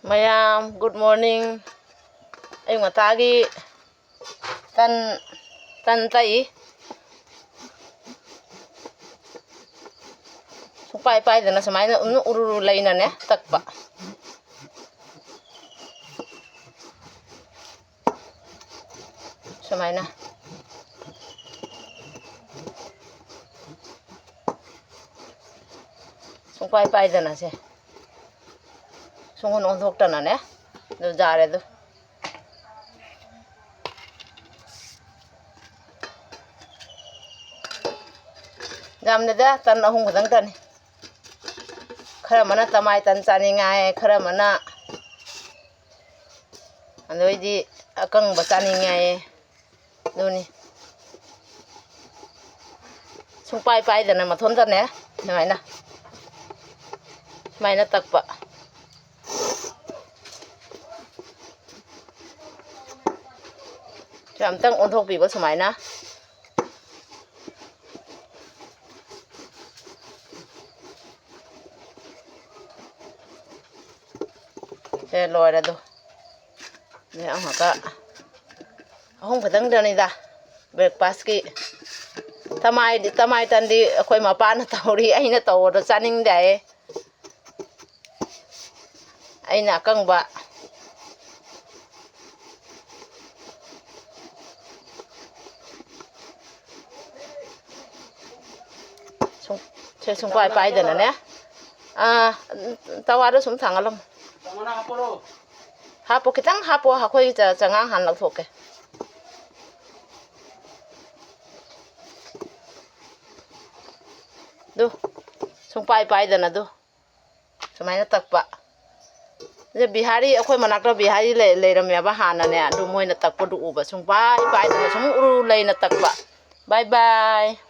Mayam, good morning. Ayong atagi tan tay. Supay na sa may urulay na ne takpa. Sa may na. Supay na siya. Sungon on thokta na ne. Do jare do. Jamne da tan ahung kadang tan. Khara mana tamai tan chani ngai, khara mana andoi di akang ba chani ngai. Duni. Supay da na mathon tan ne. Ngai na. Mai na takpa. Tang onthok pi ba sumai na để lòi ra đâu để ông học cả không phải tăng đây da breakfast ki tamai tan đi khơi mà pan tàu đi anh nó tàu rồi sang để anh là căng bạ chơi xung quanh bay rồi nè tao ada sum thằng alom hapo kitang hapo hakoi jangang han lag thoke du xung quanh bay rồi nè du sumai nó takpa je bihari akoi manak ra bihari le ram ya ba hana ne du moi na takpa du uba xung quanh bay rồi sum uru le na takpa bye bye